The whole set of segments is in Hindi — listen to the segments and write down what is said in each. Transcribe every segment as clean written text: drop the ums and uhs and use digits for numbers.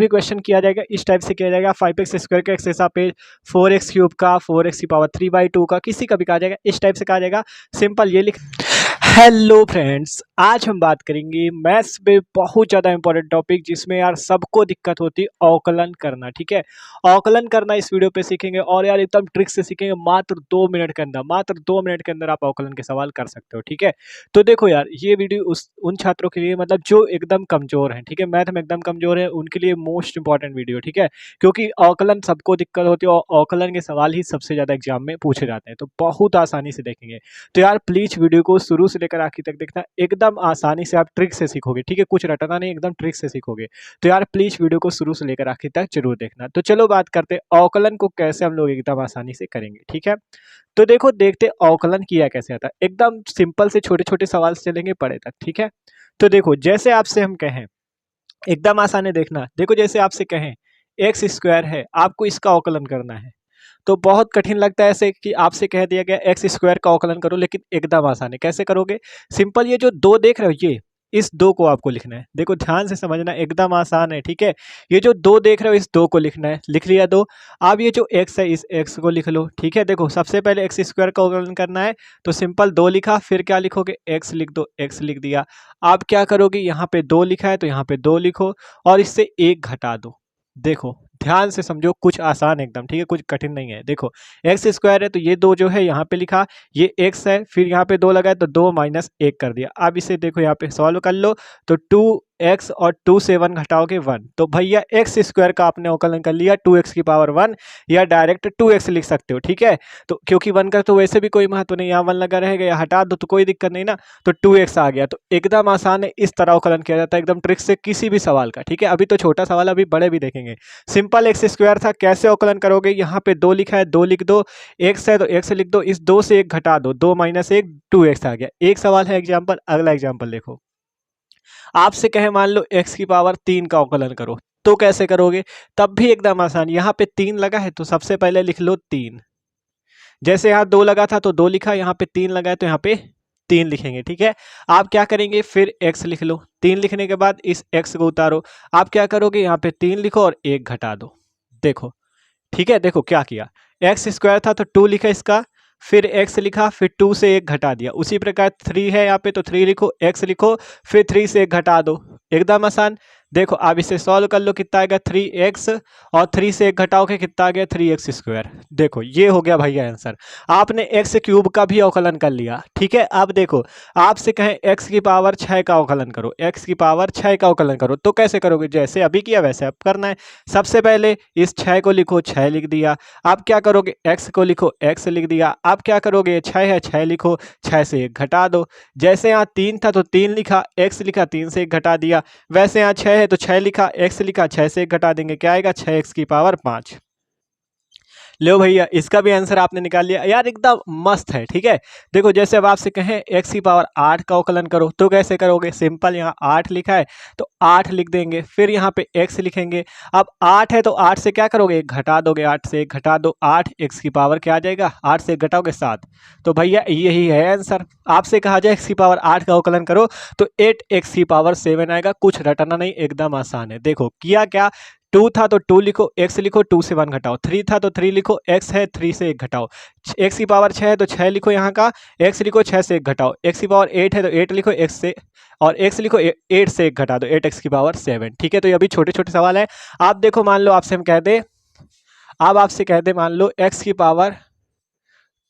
भी क्वेश्चन किया जाएगा इस टाइप से किया जाएगा, 5x स्क्वायर का एक्स पे 4x क्यूब का 4x की पावर 3/2 का, किसी का भी कहा जाएगा, इस टाइप से कहा जाएगा। सिंपल ये लिख। हेलो फ्रेंड्स, आज हम बात करेंगे मैथ्स में बहुत ज़्यादा इंपॉर्टेंट टॉपिक जिसमें यार सबको दिक्कत होती है, अवकलन करना। ठीक है, अवकलन करना इस वीडियो पे सीखेंगे और यार एकदम ट्रिक से सीखेंगे। मात्र 2 मिनट के अंदर, मात्र 2 मिनट के अंदर आप अवकलन के सवाल कर सकते हो। ठीक है, तो देखो यार ये वीडियो उन छात्रों के लिए, मतलब जो एकदम कमजोर हैं, ठीक है, मैथ में एकदम कमजोर है, उनके लिए मोस्ट इंपॉर्टेंट वीडियो। ठीक है, क्योंकि अवकलन सबको दिक्कत होती है और अवकलन के सवाल ही सबसे ज़्यादा एग्जाम में पूछे जाते हैं, तो बहुत आसानी से देखेंगे। तो यार प्लीज वीडियो को शुरू से लेकर आखिर तक देखना, एकदम आसानी से आप ट्रिक से सीखोगे। ठीक है, कुछ रटना नहीं, एकदम ट्रिक से सीखोगे। तो यार प्लीज वीडियो को शुरू से लेकर आखिर तक जरूर देखना। तो चलो बात करते हैं अवकलन को कैसे हम लोग एकदम आसानी से करेंगे। ठीक है, तो देखो देखते अवकलन किया कैसे आता है। एकदम सिंपल से छोटे छोटे सवाल से चलेंगे बड़े तक। ठीक है, तो देखो जैसे आपसे हम कहें, एकदम आसान है, देखना। देखो जैसे आपसे कहें एक्स स्क्वायर है, आपको इसका अवकलन करना है, तो बहुत कठिन लगता है ऐसे कि आपसे कह दिया गया एक्स स्क्वायर का अवकलन करो, लेकिन एकदम आसान है। कैसे करोगे? सिंपल, ये जो दो देख रहे हो, ये इस दो को आपको लिखना है। देखो ध्यान से समझना, एकदम आसान है। ठीक है, ये जो दो देख रहे हो, इस दो को लिखना है। लिख लिया दो। अब ये जो एक्स है, इस एक्स को लिख लो। ठीक है, देखो सबसे पहले एक्स स्क्वायर का अवकलन करना है, तो सिंपल दो लिखा, फिर क्या लिखोगे? एक्स लिख दो, एक्स लिख दिया। आप क्या करोगे? यहाँ पे दो लिखा है तो यहाँ पे दो लिखो और इससे एक घटा दो। देखो ध्यान से समझो, कुछ आसान एकदम। ठीक है, कुछ कठिन नहीं है। देखो एक्स स्क्वायर है तो ये दो जो है यहाँ पे लिखा, ये एक्स है, फिर यहाँ पे दो लगा है तो 2 माइनस 1 कर दिया। अब इसे देखो यहाँ पे सॉल्व कर लो, तो 2x और 2 से 1 घटाओगे 1, तो भैया एक्स स्क्वायर का आपने अवकलन कर लिया 2x की पावर 1, या डायरेक्ट 2x लिख सकते हो। ठीक है, तो क्योंकि 1 का तो वैसे भी कोई महत्व नहीं, यहाँ 1 लगा रहेगा, या हटा दो तो कोई दिक्कत नहीं ना, तो 2x आ गया। तो एकदम आसान है, इस तरह अवकलन किया जाता है एकदम ट्रिक से किसी भी सवाल का। ठीक है, अभी तो छोटा सवाल, अभी बड़े भी देखेंगे। सिंपल एक्स स्क्वायर था, कैसे अवकलन करोगे? यहाँ पे दो लिखा है, दो लिख दो, एक्स है तो एक्स लिख दो, इस दो से एक घटा दो, 2 माइनस 1 2x आ गया। एक सवाल है एग्जाम्पल। अगला एग्जाम्पल देखो, आपसे कहे मान लो एक्स की पावर 3 का अवकलन करो, तो कैसे करोगे? तब भी एकदम आसान। यहाँ पे 3 लगा है तो सबसे पहले लिख लो 3। जैसे यहाँ 2 लगा था तो 2 लिखा, यहाँ पे 3 लगा है तो यहाँ पे 3 लिखेंगे। ठीक है, आप क्या करेंगे? फिर x लिख लो। 3 लिखने के बाद इस x को उतारो। आप क्या करोगे? यहाँ पे 3 लिखो और 1 घटा दो। देखो, ठीक है, देखो क्या किया, एक्स स्क्वायर था तो 2 लिखा इसका, फिर x लिखा, फिर 2 से 1 घटा दिया। उसी प्रकार 3 है यहाँ पे तो 3 लिखो, x लिखो, फिर 3 से 1 घटा दो। एकदम आसान। देखो अब इसे सॉल्व कर लो, कितना आएगा? 3x, और 3 से 1 घटाओगे कितना आ गया? 3x square. देखो ये हो गया भैया आंसर। आपने x क्यूब का भी अवकलन कर लिया। ठीक है, अब देखो आपसे कहें x की पावर 6 का अवकलन करो, x की पावर 6 का अवकलन करो, तो कैसे करोगे? जैसे अभी किया वैसे अब करना है। सबसे पहले इस 6 को लिखो, 6 लिख दिया। आप क्या करोगे? x को लिखो, x लिख दिया। आप क्या करोगे? 6 है, 6 लिखो, 6 से 1 घटा दो। जैसे यहाँ 3 था तो 3 लिखा, x लिखा, 3 से 1 घटा दिया। वैसे यहाँ 6 है तो 6 लिखा, x लिखा, 6 से 1 घटा देंगे, क्या आएगा? 6x की पावर 5। लो भैया, इसका भी आंसर आपने निकाल लिया यार, एकदम मस्त है। ठीक है, देखो जैसे अब आपसे कहें x की पावर 8 का अवकलन करो, तो कैसे करोगे? सिंपल, यहाँ 8 लिखा है तो 8 लिख देंगे, फिर यहाँ पे x लिखेंगे। अब 8 है तो 8 से क्या करोगे? 1 घटा दोगे, 8 से 1 घटा दो, 8 x की पावर क्या आ जाएगा? 8 से 1 घटाओगे 7। तो भैया यही है आंसर। आपसे कहा जाए x की पावर 8 का अवकलन करो तो 8x की पावर 7 आएगा। कुछ रटना नहीं, एकदम आसान है। देखो किया क्या, 2 था तो 2 लिखो, x लिखो, 2 से 1 घटाओ। 3 था तो 3 लिखो, x है, 3 से 1 घटाओ। x की पावर 6 है तो 6 लिखो, यहाँ का x लिखो, 6 से 1 घटाओ। x की पावर 8 है तो 8 लिखो, x से, और x लिखो, 8 से 1 घटा दो, 8x की पावर 7। ठीक है, तो ये अभी छोटे छोटे सवाल है। आप देखो, मान लो आपसे हम कह दे, अब आपसे कह दे मान लो x की पावर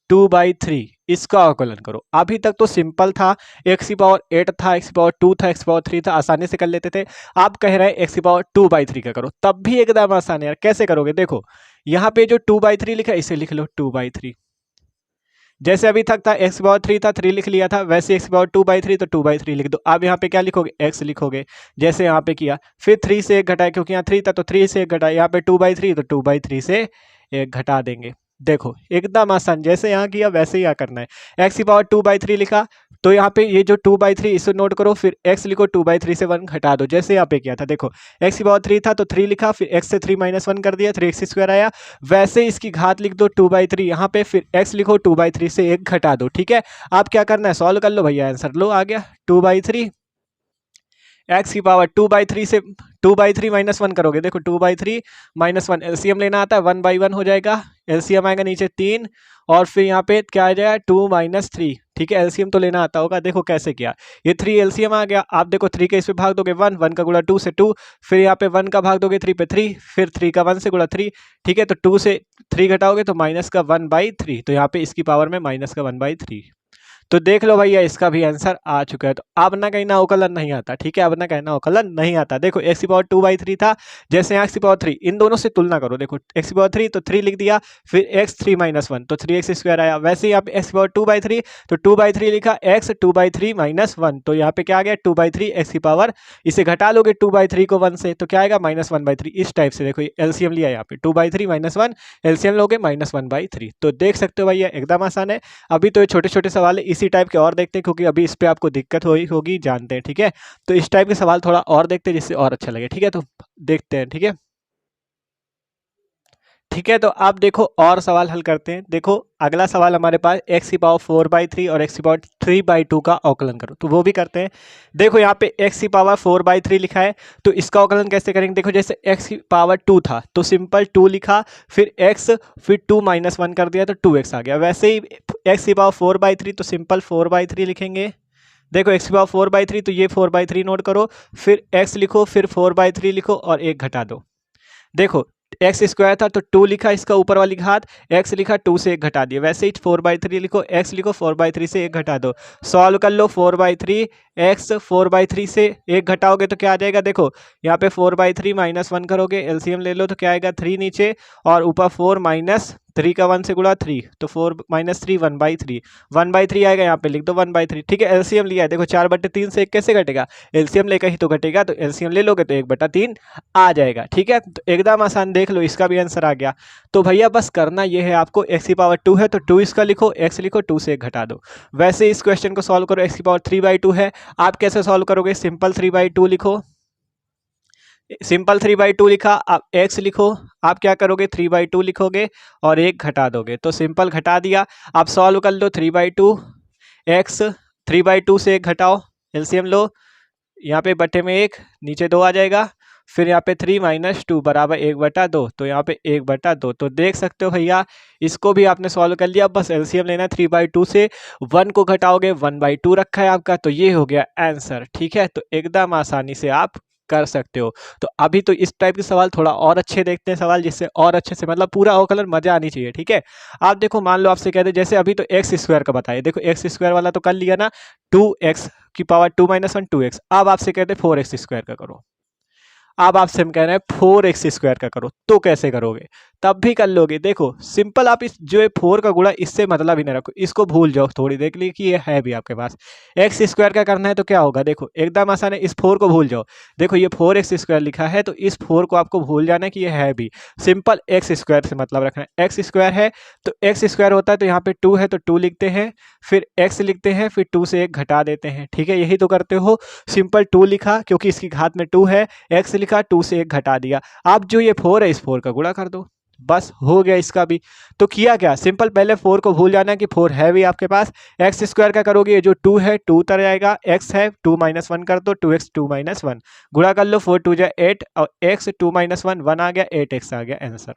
2/3, इसका अवकलन करो। अभी तक तो सिंपल था, x की पावर 8 था, x की पावर 2 था, x की पावर 3 था, आसानी से कर लेते थे। आप कह रहे हैं x की पावर 2/3 का करो, तब भी एकदम आसान है यार। कैसे करोगे? देखो यहाँ पे जो 2/3 लिखा है, इसे लिख लो 2/3। जैसे अभी तक था x की पावर 3 था, 3 लिख लिया था, वैसे x की पावर 2/3 तो 2/3 लिख दो। अब यहाँ पे क्या लिखोगे? x लिखोगे, जैसे यहाँ पे किया, फिर 3 से 1 घटाए, क्योंकि यहाँ 3 था तो 3 से 1 घटाए, यहाँ पे 2/3 तो 2/3 से 1 घटा देंगे। देखो एकदम आसान, जैसे यहाँ किया वैसे ही यहाँ करना है। x की पावर 2/3 लिखा, तो यहाँ पे ये जो 2/3 इसे नोट करो, फिर x लिखो, 2/3 से 1 घटा दो, जैसे यहाँ पे किया था। देखो x की पावर 3 था तो 3 लिखा, फिर x से 3 माइनस 1 कर दिया, 3x स्क्वायर आया। वैसे इसकी घात लिख दो 2/3 यहाँ पे, फिर x लिखो, 2/3 से 1 घटा दो। ठीक है, आप क्या करना है? सॉल्व कर लो भैया, आंसर लो आ गया 2/3। एक्स की पावर 2/3 से 2/3 -1 करोगे, देखो 2/3 -1 एलसीएम लेना आता है, 1/1 हो जाएगा, एलसीएम आएगा नीचे 3 और फिर यहाँ पे क्या आ जाएगा 2 - 3। ठीक है, एलसीएम तो लेना आता होगा, देखो कैसे किया, ये 3 एलसीएम आ गया। आप देखो 3 के इस पे भाग दोगे 1, 1 का गुणा 2 से 2, फिर यहाँ पे 1 का भाग दोगे 3 पे 3, फिर 3 का 1 से गुणा 3। ठीक है, तो 2 से 3 घटाओगे तो माइनस का 1/3, तो यहाँ पे इसकी पावर में माइनस का 1/3। तो देख लो भैया इसका भी आंसर आ चुका है। तो अब ना कहीं ना अवकलन नहीं आता, ठीक है, अब ना कहीं ना अवकलन नहीं आता। देखो एक्स की पावर 2/3 था, जैसे एक्स की पावर 3, इन दोनों से तुलना करो, देखो एक्स की पावर 3 तो 3 लिख दिया, फिर एक्स 3 - 1 तो 3x स्क्वायर आया। वैसे ही आप एक्स की पावर 2/3 तो 2/3 लिखा, एक्स 2/3 - 1 तो यहाँ पे क्या आ गया 2/3 एक्स की पावर, इसे घटा लोगे 2/3 को 1 से तो क्या आएगा -1/3। इस टाइप से देखो एलसीएम लिया यहाँ पे 2/3 - 1, एलसीएम लोगे -1/3। तो देख सकते हो भैया एकदम आसान है। अभी तो ये छोटे छोटे सवाल है, इसी टाइप के और देखते हैं क्योंकि अभी इस पे आपको दिक्कत होगी जानते हैं। ठीक है, तो इस टाइप के सवाल थोड़ा और देखते हैं जिससे और अच्छा लगे। ठीक है, तो देखते हैं। ठीक है, ठीक है, तो आप देखो और सवाल हल करते हैं। देखो अगला सवाल हमारे पास एक्स की पावर 4/3 और एक्स की पावर 3/2 का अवकलन करो, तो वो भी करते हैं। देखो यहाँ पे एक्स की पावर 4/3 लिखा है, तो इसका अवकलन कैसे करेंगे। देखो जैसे एक्स की पावर 2 था तो सिंपल 2 लिखा, फिर एक्स, फिर 2 - 1 कर दिया तो 2x आ गया। वैसे ही एक्स की पावर 4/3 तो सिंपल 4/3 लिखेंगे। देखो एक्स की पावर 4/3 तो ये 4/3 नोट करो, फिर एक्स लिखो, फिर 4/3 लिखो और 1 घटा दो। देखो एक्स स्क्वायर था तो 2 लिखा, इसका ऊपर वाली घात, एक्स लिखा, 2 से 1 घटा दिया। वैसे ही 4/3 लिखो, एक्स लिखो, 4/3 से 1 घटा दो। सॉल्व कर लो, 4/3 एक्स 4/3 से 1 घटाओगे तो क्या आ जाएगा। देखो यहाँ पे 4/3 -1 करोगे, एलसीएम ले लो तो क्या आएगा 3 नीचे और ऊपर 4 - 3 का 1 से गुणा 3 तो 4 - 3 1/3, 1/3 आएगा, यहाँ पे लिख दो 1/3। ठीक है, एलसीएम लिया है, देखो 4/3 से 1 कैसे घटेगा, एलसीएम लेकर ही तो घटेगा, तो एलसीएम ले लोगे तो 1/3 आ जाएगा। ठीक है, तो एकदम आसान, देख लो इसका भी आंसर आ गया। तो भैया बस करना ये है आपको, एक्स की पावर 2 है तो 2 इसका लिखो, एक्स लिखो, 2 से 1 घटा दो। वैसे इस क्वेश्चन को सॉल्व करो, एक्स की पावर 3/2 है, आप कैसे सॉल्व करोगे, सिंपल 3/2 लिखो, सिंपल 3/2 लिखा, आप एक्स लिखो, आप क्या करोगे 3/2 लिखोगे और 1 घटा दोगे, तो सिंपल घटा दिया। आप सॉल्व कर लो 3/2 एक्स, 3/2 से 1 घटाओ, एलसीएम लो, यहाँ पे बटे में 1, नीचे 2 आ जाएगा, फिर यहाँ पे 3 - 2 बराबर 1/2, तो यहाँ पे 1/2। तो देख सकते हो भैया इसको भी आपने सॉल्व कर लिया। बस एलसीएम लेना है, 3/2 से 1 को घटाओगे 1/2 रखा है आपका, तो ये हो गया आंसर। ठीक है, तो एकदम आसानी से आप कर सकते हो। तो अभी तो इस टाइप के सवाल थोड़ा और अच्छे देखते हैं, सवाल जिससे और अच्छे से मतलब पूरा अवकलन मजा आनी चाहिए। ठीक है, आप देखो मान लो आपसे कहते जैसे अभी तो एक्स स्क्वायर का बताइए, देखो एक्स स्क्वायर वाला तो कर लिया ना, 2x की पावर 2 - 1 2x। अब आपसे कहते 4x स्क्वायर का करो, अब आपसे हम कह रहे हैं 4x स्क्वायर का करो, तो कैसे करोगे, तब भी कर लोगे। देखो सिंपल आप इस जो 4 का गुणा इससे मतलब ही नहीं रखो, इसको भूल जाओ थोड़ी देर के लिए कि ये है भी आपके पास। एक्स स्क्वायर का करना है तो क्या होगा, देखो एकदम आसान है, इस 4 को भूल जाओ। देखो ये 4x स्क्वायर लिखा है तो इस 4 को आपको भूल जाना है कि ये है भी, सिंपल एक्स स्क्वायर से मतलब रखना है। एक्स स्क्वायर है तो एक्स स्क्वायर होता है, तो यहाँ पे 2 है तो 2 लिखते हैं, फिर एक्स लिखते हैं, फिर 2 से 1 घटा देते हैं। ठीक है, यही तो करते हो, सिंपल 2 लिखा क्योंकि इसकी घात में 2 है, एक्स लिखा, 2 से 1 घटा दिया। अब जो ये 4 है इस 4 का गुणा कर दो, बस हो गया इसका भी। तो किया क्या, सिंपल पहले 4 को भूल जाना कि 4 है भी आपके पास। एक्स स्क्वायर का करोगे, ये जो 2 है 2 उतर जाएगा, एक्स है 2 - 1 कर दो, 2x 2 - 1 गुणा कर लो, 4 2 जा 8 और x 2 - 1 1 आ गया, 8x आ गया आंसर।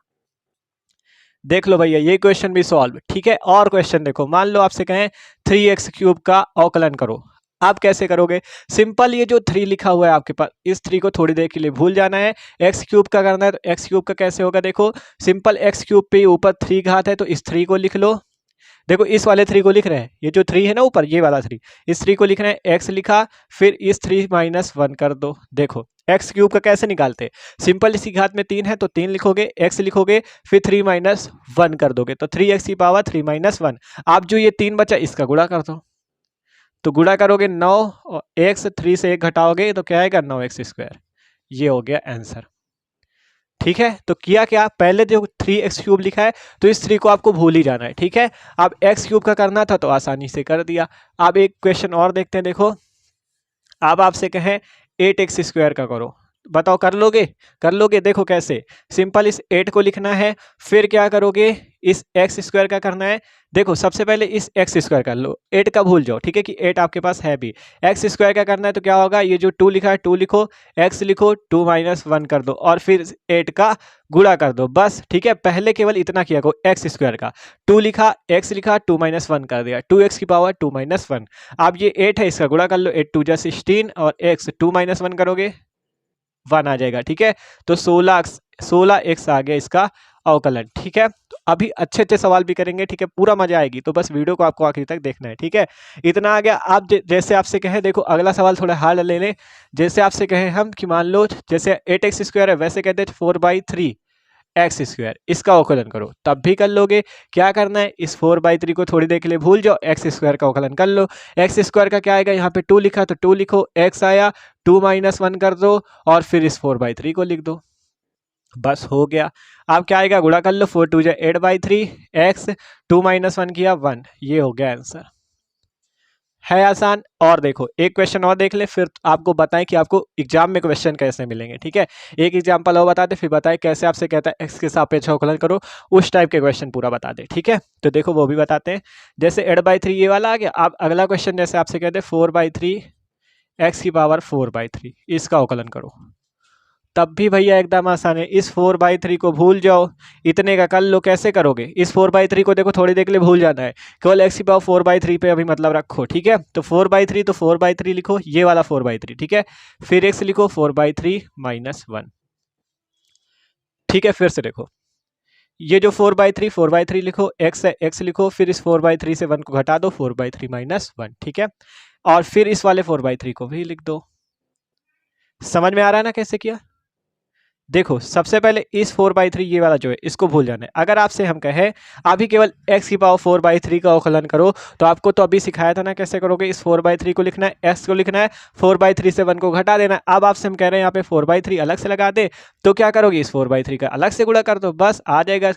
देख लो भैया ये क्वेश्चन भी सॉल्व। ठीक है, और क्वेश्चन देखो, मान लो आपसे कहें 3x³ का अवकलन करो, आप कैसे करोगे। सिंपल ये जो 3 लिखा हुआ है आपके पास, इस 3 को थोड़ी देर के लिए भूल जाना है। x³ का करना है तो x³ का कैसे होगा, देखो सिंपल x³ पे ऊपर 3 घात है तो इस 3 को लिख लो। देखो इस वाले 3 को लिख रहे हैं, ये जो 3 है ना ऊपर ये वाला 3, इस 3 को लिख रहे हैं, x लिखा, फिर इस 3 - 1 कर दो। देखो x³ का कैसे निकालते, सिंपल इसी घात में 3 है तो 3 लिखोगे, x लिखोगे, फिर 3 - 1 कर दोगे तो 3x की पावर 3 - 1। आप जो ये 3 बचा इसका गुणा कर दो, तो गुणा करोगे 9 और x 3 से 1 घटाओगे तो क्या आएगा 9x स्क्वायर, ये हो गया आंसर। ठीक है, तो किया क्या, पहले जो 3x³ लिखा है तो इस 3 को आपको भूल ही जाना है। ठीक है, अब x³ का करना था तो आसानी से कर दिया। अब एक क्वेश्चन और देखते हैं, देखो अब आपसे कहें 8x स्क्वायर का करो, बताओ कर लोगे, कर लोगे। देखो कैसे, सिंपल इस 8 को लिखना है, फिर क्या करोगे इस एक्स स्क्वायर का करना है। देखो सबसे पहले इस एक्स स्क्वायर कर लो, 8 का भूल जाओ, ठीक है कि 8 आपके पास है भी। एक्स स्क्वायर का करना है तो क्या होगा, ये जो 2 लिखा है 2 लिखो, एक्स लिखो, 2 - 1 कर दो और फिर 8 का गुणा कर दो बस, ठीक है। पहले केवल इतना किया को एक्स स्क्वायर का 2 लिखा, एक्स लिखा, 2 - 1 कर दिया, 2x की पावर 2 - 1। अब ये 8 है, इसका गुणा कर लो, 8 2 जा 16 और x 2 - 1 करोगे 1 आ जाएगा, ठीक है। तो 16x आ गया इसका अवकलन, ठीक है। तो अभी अच्छे अच्छे सवाल भी करेंगे, ठीक है, पूरा मजा आएगी, तो बस वीडियो को आपको आखिर तक देखना है, ठीक है। इतना आ गया। आप जैसे आपसे कहे, देखो अगला सवाल थोड़ा हार्ड ले लें। जैसे आपसे कहे हम कि मान लो जैसे 8x स्क्वायर है, वैसे कहते हैं 4/3 एक्स स्क्वायर, इसका अवकलन करो, तब भी कर लोगे। क्या करना है, इस 4/3 को थोड़ी देर के लिए भूल जाओ, एक्स स्क्वायर का अवकलन कर लो। एक्स स्क्वायर का क्या आएगा, यहाँ पे 2 लिखा तो 2 लिखो, एक्स आया, 2 - 1 कर दो और फिर इस 4/3 को लिख दो, बस हो गया। अब क्या आएगा, गुणा कर लो, 4 2 जा 8/3, एक्स 2 - 1 किया 1, ये हो गया आंसर। है आसान। और देखो एक क्वेश्चन और देख ले, फिर आपको बताएं कि आपको एग्जाम में क्वेश्चन कैसे मिलेंगे, ठीक है। एक एग्जांपल और बता दे, फिर बताएं कैसे आपसे कहता है एक्स के सापेक्ष अवकलन करो, उस टाइप के क्वेश्चन पूरा बता दे, ठीक है। तो देखो वो भी बताते हैं। जैसे 8/3 ये वाला आ गया। अब अगला क्वेश्चन जैसे आपसे कहते हैं 4/3 एक्स की पावर 4/3, इसका अवकलन करो, तब भी भैया एकदम आसान है। इस 4/3 को भूल जाओ, इतने का कर लो। कैसे करोगे, इस 4/3 को देखो थोड़ी देर के लिए भूल जाना है, केवल एक्स की पावर 4/3 पे अभी मतलब रखो, ठीक है। तो 4/3 तो 4/3 लिखो, ये वाला 4/3, ठीक है। फिर एक्स लिखो 4/3 - 1, ठीक है। फिर से देखो, ये जो 4/3 लिखो, एक्स है, एक्स लिखो, फिर इस 4/3 से 1 को घटा दो, 4/3 - 1, ठीक है। और फिर इस वाले 4/3 को भी लिख दो। समझ में आ रहा है ना कैसे किया। देखो सबसे पहले इस 4/3 ये वाला जो है इसको भूल जाना है। अगर आपसे हम कहें अभी केवल x की पावर 4/3 का अवकलन करो, तो आपको तो अभी सिखाया था ना कैसे करोगे। इस 4/3 को लिखना है, x को लिखना है, 4/3 से 1 को घटा देना है। अब आपसे हम कह रहे हैं यहाँ पे 4/3 अलग से लगा दे, तो क्या करोगे, इस 4/3 का अलग से गुणा कर दो, बस आ जाएगा।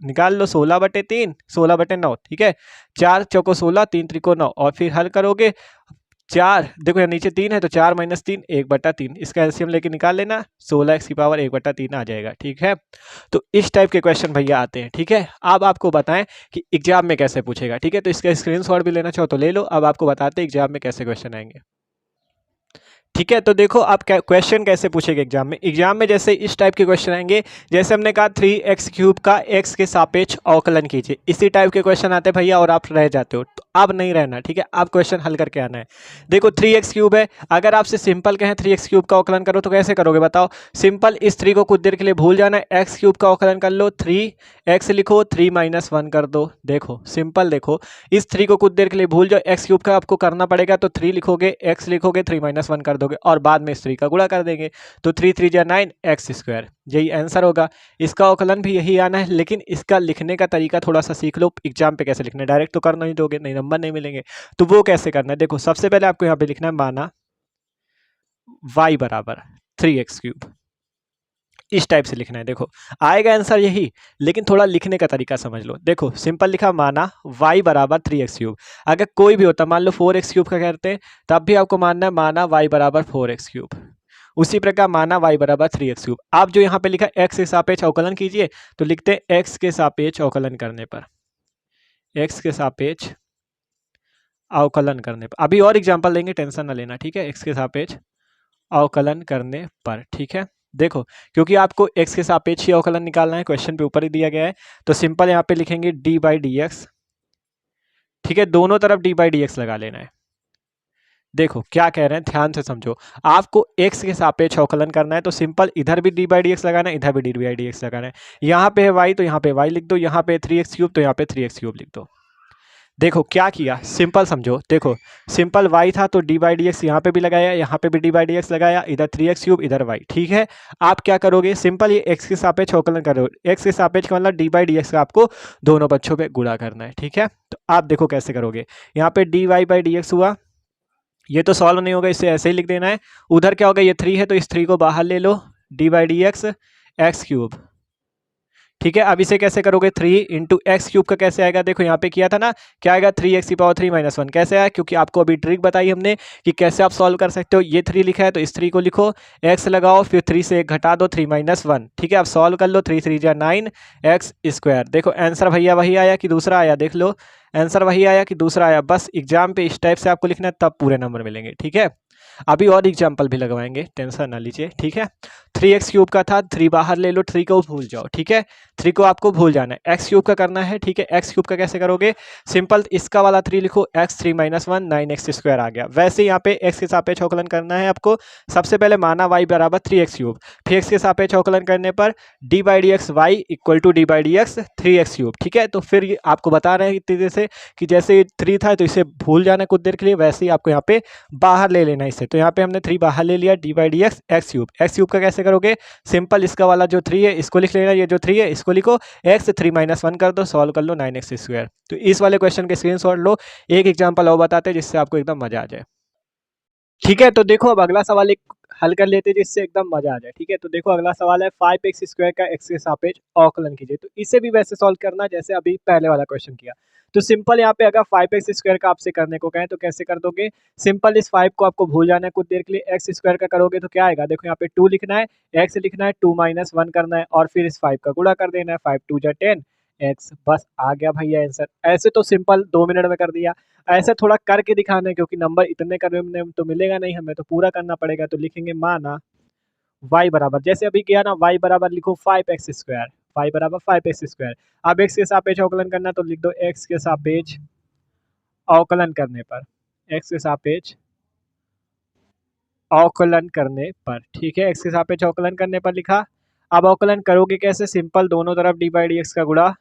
निकाल लो 16/3, 16/9, ठीक है। 4 चौको 16, 3 त्रिको 9, और फिर हल करोगे। 4 देखो यहाँ नीचे 3 है, तो 4 - 3 1/3, इसका एलसीएम लेके निकाल लेना, 16x की पावर 1/3 आ जाएगा, ठीक है। तो इस टाइप के क्वेश्चन भैया आते हैं, ठीक है। अब आपको बताएं कि एग्जाम में कैसे पूछेगा, ठीक है। तो इसका स्क्रीनशॉट भी लेना चाहो तो ले लो। अब आपको बताते हैं एग्जाम में कैसे क्वेश्चन आएंगे, ठीक है। तो देखो आप क्वेश्चन कैसे पूछेंगे एग्जाम में। एग्जाम में जैसे इस टाइप के क्वेश्चन आएंगे, जैसे हमने कहा 3x³ का x के सापेक्ष अवकलन कीजिए, इसी टाइप के क्वेश्चन आते हैं भैया, और आप रह जाते हो। तो अब नहीं रहना, ठीक है, आप क्वेश्चन हल करके आना है। देखो 3x³ है, अगर आपसे सिंपल कहें 3x³ का अवकलन करो तो कैसे करोगे बताओ। सिंपल इस 3 को कुछ देर के लिए भूल जाना है, x³ का अवकलन कर लो, 3x लिखो, 3 - 1 कर दो। देखो सिंपल, देखो इस 3 को कुछ देर के लिए भूल जाओ, x³ का आपको करना पड़ेगा, तो 3 लिखोगे, x लिखोगे, 3 - 1 कर दोगे और बाद में इस 3 का गुणा कर देंगे, तो 3 3 जा 9 x², यही आंसर होगा। इसका अवकलन भी यही आना है, लेकिन इसका लिखने का तरीका थोड़ा सा सीख लो, एग्जाम पे कैसे लिखना है। डायरेक्ट तो कर नहीं दोगे, नहीं नंबर नहीं मिलेंगे, तो वो कैसे करना है। देखो सबसे पहले आपको यहाँ पे लिखना है, माना y बराबर 3x³, इस टाइप से लिखना है। देखो आएगा आंसर यही, लेकिन थोड़ा लिखने का तरीका समझ लो। देखो सिंपल लिखा, माना y बराबर 3x³। अगर कोई भी होता, मान लो 4x³ का कहते हैं, तब भी आपको मानना है माना y बराबर 4x³। उसी प्रकार माना y बराबर 3x³। आप जो यहाँ पे लिखा x के सापेक्ष अवकलन कीजिए, तो लिखते हैं x के सापेक्ष अवकलन करने पर, x के सापेक्ष अवकलन करने पर। अभी और एग्जाम्पल देंगे, टेंशन ना लेना, ठीक है। x के सापेक्ष अवकलन करने पर, ठीक है। देखो क्योंकि आपको x के सापेक्ष ही अवकलन निकालना है, क्वेश्चन पे ऊपर ही दिया गया है, तो सिंपल यहाँ पे लिखेंगे d/dx, ठीक है। दोनों तरफ d/dx लगा लेना है। देखो क्या कह रहे हैं, ध्यान से समझो। आपको x के सापेक्ष अवकलन करना है, तो सिंपल इधर भी d/dx लगाना है, इधर भी d/dx लगाना है। यहाँ पे है y, तो यहाँ पे y लिख दो, यहाँ पे 3x³, तो यहाँ पे 3x³ लिख दो। देखो क्या किया, सिंपल समझो। देखो सिंपल y था, तो d/dx यहाँ पे भी लगाया, यहाँ पे भी d/dx लगाया, इधर 3x³, इधर y, ठीक है। आप क्या करोगे, सिंपल ये x के सापेक्ष अवकलन करो, x के सापेक्ष का मतलब d/dx का आपको दोनों पक्षों पे गुणा करना है, ठीक है। तो आप देखो कैसे करोगे, यहाँ पे dy/dx हुआ, ये तो सॉल्व नहीं होगा, इसे ऐसे ही लिख देना है। उधर क्या होगा, ये 3 है, तो इस 3 को बाहर ले लो, d/dx x³, ठीक है। अब इसे कैसे करोगे, 3 इंटू एक्स क्यूब का कैसे आएगा, देखो यहाँ पे किया था ना, क्या आएगा 3x⁻³ - 1 कैसे आया, क्योंकि आपको अभी ट्रिक बताई हमने कि कैसे आप सॉल्व कर सकते हो। ये 3 लिखा है तो इस 3 को लिखो, x लगाओ, फिर 3 से 1 घटा दो, 3 - 1। ठीक है, अब सॉल्व कर लो, 3 3 जा 9 एक्स स्क्वायर। देखो आंसर भैया वही आया कि दूसरा आया, देख लो आंसर वही आया कि दूसरा आया। बस एग्जाम पे इस टाइप से आपको लिखना है, तब पूरे नंबर मिलेंगे। ठीक है, अभी और एग्जाम्पल भी लगवाएंगे, टेंशन ना लीजिए। ठीक है, 3x³ का था, 3 बाहर ले लो, 3 को भूल जाओ। ठीक है, 3 को आपको भूल जाना है, x³ का करना है। ठीक है, x³ का कैसे करोगे, सिंपल इसका वाला 3 लिखो, x3 - 1 9x² आ गया। वैसे यहाँ पे x के सापेक्ष अवकलन करना है आपको। सबसे पहले माना y बराबर 3x³, फिर x के सापेक्ष अवकलन करने पर d/dx y = d/dx 3x³। ठीक है, तो फिर ये आपको बता रहे हैं तेजी से कि जैसे 3 था तो इसे भूल जाना कुछ देर के लिए, वैसे ही आपको यहाँ पे बाहर ले लेना इसे। तो यहाँ पे हमने 3 बाहर ले लिया, d/dx x³। x³ का कैसे करोगे, सिंपल इसका वाला जो 3 है इसको लिख लेना, ये जो 3 है इसको लिखो, x3 - 1 कर दो, सॉल्व कर लो 9x²। तो इस वाले क्वेश्चन के स्क्रीनशॉट लो। एक एग्जांपल और बताते हैं जिससे आपको एकदम मजा आ जाए। ठीक है, तो देखो अब अगला सवाल एक हल कर लेते हैं जिससे एकदम मजा आ जाए। ठीक है, तो देखो अगला सवाल है 5x² का x के सापेक्ष अवकलन कीजिए। तो इसे भी वैसे सॉल्व करना जैसे अभी पहले वाला क्वेश्चन किया। तो सिंपल यहाँ पे अगर 5x² का आपसे करने को कहें तो कैसे कर दोगे, सिंपल इस 5 को आपको भूल जाना है कुछ देर के लिए, x² का करोगे तो क्या आएगा, देखो यहाँ पे 2 लिखना है, x लिखना है, 2 - 1 करना है और फिर इस 5 का गुणा कर देना है, 5 2 जा 10 x। बस आ गया भैया आंसर। ऐसे तो सिंपल 2 मिनट में कर दिया, ऐसे थोड़ा करके दिखाना है क्योंकि नंबर इतने करने में तो मिलेगा नहीं, हमें तो पूरा करना पड़ेगा। तो लिखेंगे माना y बराबर, जैसे अभी किया ना, y बराबर लिखो 5x², y बराबर 5x²। अब x के सापेक्ष अवकलन करना तो लिख दो x के सापेक्ष अवकलन करने पर, x के सापेक्ष अवकलन करने पर। ठीक है, x के सापेक्ष अवकलन करने पर लिखा। अब अवकलन करोगे कैसे, सिंपल दोनों तरफ d/dx का गुणा,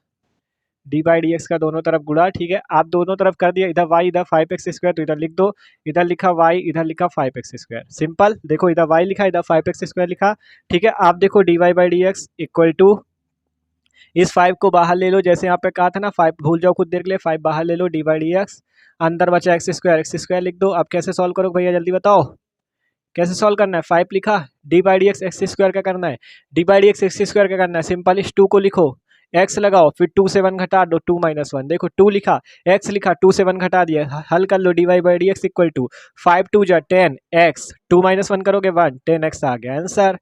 d/dx का दोनों तरफ गुणा। ठीक है, आप दोनों तरफ कर दिया, इधर y इधर 5x² तो इधर लिख दो, इधर लिखा y इधर लिखा 5x²। सिंपल देखो इधर y लिखा इधर 5x² लिखा। ठीक है, आप देखो dy/dx = इस 5 को बाहर ले लो, जैसे यहाँ पे कहा था ना 5 भूल जाओ कुछ देर के लिए, 5 बाहर ले लो, d/dx अंदर बचा x² लिख दो। अब कैसे सॉल्व करो भैया जल्दी बताओ, कैसे सॉल्व करना है, 5 लिखा, d/dx x² का करना है, d/dx x² का करना है। सिंपल इस 2 को लिखो, x लगाओ, फिर 2 से 1 घटा दो, 2 - 1। देखो 2 लिखा, x लिखा, 2 से 1 घटा दिया, हल कर लो, dy/dx = 5 2 जा 10 x, 2 - 1 करोगे 1, 10x आ गया आंसर।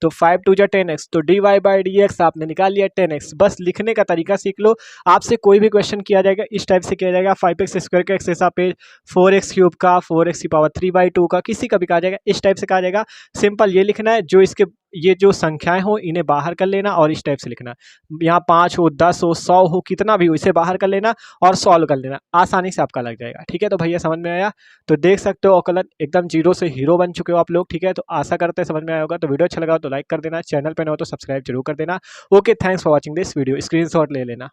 तो 5 2 जा 10x, तो dy/dx आपने निकाल लिया 10x। बस लिखने का तरीका सीख लो, आपसे कोई भी क्वेश्चन किया जाएगा इस टाइप से किया जाएगा, 5x² का x के सापेक्ष 4x³ का 4x⁻³ का, किसी का भी कहा जाएगा इस टाइप से कहा जाएगा। सिंपल ये लिखना है, जो इसके ये जो संख्याएं हो इन्हें बाहर कर लेना और इस टाइप से लिखना, यहाँ 5 हो 10 हो 100 हो कितना भी हो इसे बाहर कर लेना और सॉल्व कर लेना, आसानी से आपका लग जाएगा। ठीक है, तो भैया समझ में आया, तो देख सकते हो अवकलन एकदम 0 से हीरो बन चुके हो आप लोग। ठीक है, तो आशा करते हैं समझ में आया होगा। तो वीडियो अच्छा लगा तो लाइक कर देना, चैनल पर न हो तो सब्सक्राइब जरूर कर देना। Okay, thanks for watching this video, screenshot ले लेना।